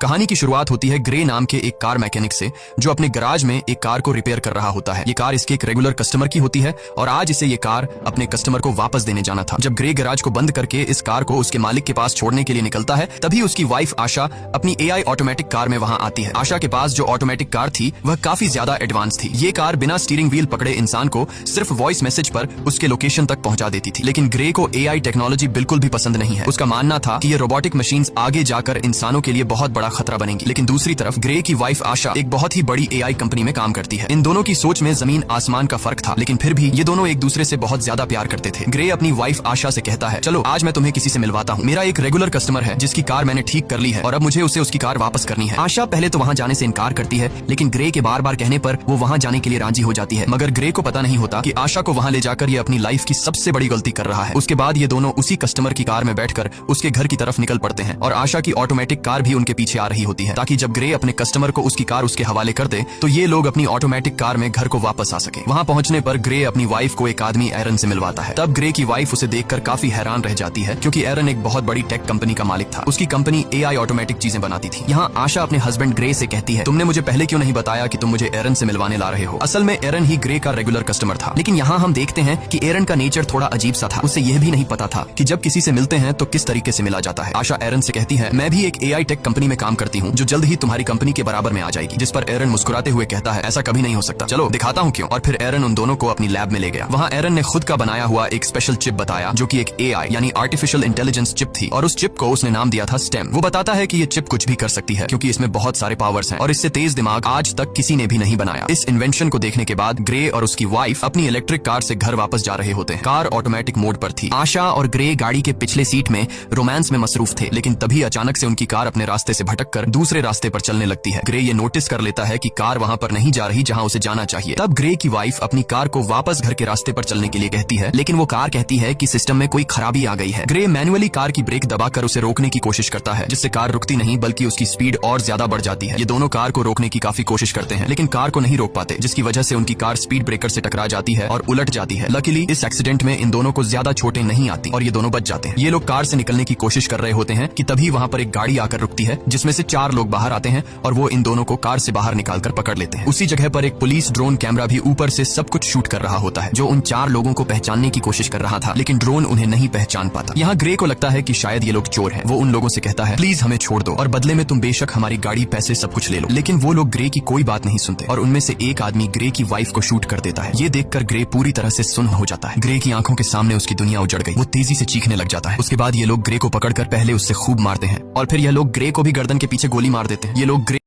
कहानी की शुरुआत होती है ग्रे नाम के एक कार मैकेनिक से, जो अपने गैराज में एक कार को रिपेयर कर रहा होता है। ये कार इसके एक रेगुलर कस्टमर की होती है और आज इसे ये कार अपने कस्टमर को वापस देने जाना था। जब ग्रे गैराज को बंद करके इस कार को उसके मालिक के पास छोड़ने के लिए निकलता है, तभी उसकी वाइफ आशा अपनी AI ऑटोमेटिक कार में वहां आती है। आशा के पास जो ऑटोमेटिक कार थी वह काफी ज्यादा एडवांस थी। ये कार बिना स्टीयरिंग व्हील पकड़े इंसान को सिर्फ वॉइस मैसेज पर उसके लोकेशन तक पहुंचा देती थी। लेकिन ग्रे को AI टेक्नोलॉजी बिल्कुल भी पसंद नहीं है। उसका मानना था कि ये रोबोटिक मशीन्स आगे जाकर इंसानों के लिए बहुत बड़ा खतरा बनेंगी। लेकिन दूसरी तरफ ग्रे की वाइफ आशा एक बहुत ही बड़ी AI कंपनी में काम करती है। इन दोनों की सोच में जमीन आसमान का फर्क था, लेकिन फिर भी ये दोनों एक दूसरे से बहुत ज्यादा प्यार करते थे। ग्रे अपनी वाइफ आशा से कहता है, चलो आज मैं तुम्हें किसी से मिलवाता हूँ। मेरा एक रेगुलर कस्टमर है जिसकी कार मैंने ठीक कर ली है और अब मुझे उसे उसकी कार वापस करनी है। आशा पहले तो वहाँ जाने से इनकार करती है, लेकिन ग्रे के बार बार कहने पर वो वहाँ जाने के लिए राजी हो जाती है। मगर ग्रे को पता नहीं होता कि आशा को वहाँ ले जाकर ये अपनी लाइफ की सबसे बड़ी गलती कर रहा है। उसके बाद ये दोनों उसी कस्टमर की कार में बैठकर उसके घर की तरफ निकल पड़ते हैं और आशा की ऑटोमेटिक कार भी उनके पीछे आ रही होती है, ताकि जब ग्रे अपने कस्टमर को उसकी कार उसके हवाले कर दे तो ये लोग अपनी ऑटोमेटिक कार में घर को वापस आ सके। वहाँ पहुंचने पर ग्रे अपनी वाइफ को एक आदमी एरन से मिलवाता है। तब ग्रे की वाइफ उसे देखकर काफी हैरान रह जाती है, क्योंकि एरन एक बहुत बड़ी टेक कंपनी का मालिक था। उसकी कंपनी AI ऑटोमेटिक चीजें बनाती थी। यहाँ आशा अपने हस्बैंड ग्रे से कहती है, तुमने मुझे पहले क्यों नहीं बताया कि तुम मुझे एरन से मिलवाने ला रहे हो। असल में एरन ही ग्रे का रेगुलर कस्टमर था। लेकिन यहाँ हम देखते हैं कि एरन का नेचर थोड़ा अजीब सा था। उसे यह भी नहीं पता था कि जब किसी से मिलते हैं तो किस तरीके से मिला जाता है। आशा एरन से कहती है, मैं भी एक AI टेक कंपनी में काम करती हूँ जो जल्द ही तुम्हारी कंपनी के बराबर में आ जाएगी। जिस पर एरन मुस्कुराते हुए कहता है, ऐसा कभी नहीं हो सकता, चलो दिखाता हूँ क्यों। और फिर एरन उन दोनों को अपनी लैब में ले गया। वहाँ एरन ने खुद का बनाया हुआ एक स्पेशल चिप बताया, जो कि एक AI यानी आर्टिफिशियल इंटेलिजेंस चिप थी, और उस चिप को उसने नाम दिया था स्टेम। वो बताता है कि ये चिप कुछ भी कर सकती है, क्योंकि इसमें बहुत सारे पावर्स हैं और इससे तेज दिमाग आज तक किसी ने भी नहीं बनाया। इस इन्वेंशन को देखने के बाद ग्रे और उसकी वाइफ अपनी इलेक्ट्रिक कार से घर वापस जा रहे होते हैं। कार ऑटोमेटिक मोड पर थी। आशा और ग्रे गाड़ी के पिछले सीट में रोमांस में मसरूफ थे, लेकिन तभी अचानक से उनकी कार अपने रास्ते से भटककर दूसरे रास्ते पर चलने लगती है। ग्रे ये नोटिस कर लेता है कि कार वहाँ पर नहीं जा रही जहाँ उसे जाना चाहिए। तब ग्रे की वाइफ अपनी कार को वापस घर के रास्ते पर चलने के लिए कहती है, लेकिन वो कार कहती है कि सिस्टम में कोई खराबी आ गई है। ग्रे मैन्युअली कार की ब्रेक दबाकर उसे रोकने की कोशिश करता है, जिससे कार रुकती नहीं बल्कि उसकी स्पीड और ज्यादा बढ़ जाती है। ये दोनों कार को रोकने की काफी कोशिश करते हैं, लेकिन कार को नहीं रोक पाते, जिसकी वजह से उनकी कार स्पीड ब्रेकर से टकरा जाती है और उलट जाती है। लकीली इस एक्सीडेंट में इन दोनों को ज्यादा चोटें नहीं आती और ये दोनों बच जाते हैं। ये लोग कार से निकलने की कोशिश कर रहे होते हैं कि तभी वहाँ पर एक गाड़ी आकर रुकती है, जिसमें से 4 लोग बाहर आते हैं और वो इन दोनों को कार से बाहर निकालकर पकड़ लेते हैं। उसी जगह पर एक पुलिस ड्रोन कैमरा भी ऊपर से सब कुछ शूट कर रहा होता है, जो उन 4 लोगों को पहचानने की कोशिश कर रहा था, लेकिन ड्रोन उन्हें नहीं पहचान पाता। यहाँ ग्रे को लगता है कि शायद ये लोग चोर हैं। वो उन लोगों से कहता है, प्लीज हमें छोड़ दो और बदले में तुम बेशक हमारी गाड़ी, पैसे सब कुछ ले लो। लेकिन वो लोग ग्रे की कोई बात नहीं सुनते और उनमें से एक आदमी ग्रे की वाइफ को शूट कर देता है। ये देखकर ग्रे पूरी तरह से सुन्न हो जाता है। ग्रे की आंखों के सामने उसकी दुनिया उजड़ गई। वो तेजी से चीखने लग जाता है। उसके बाद ये लोग ग्रे को पकड़कर पहले उससे खूब मारते हैं और फिर यह लोग ग्रे को भी गर्दन के पीछे गोली मार देते हैं। ये लोग ग्रे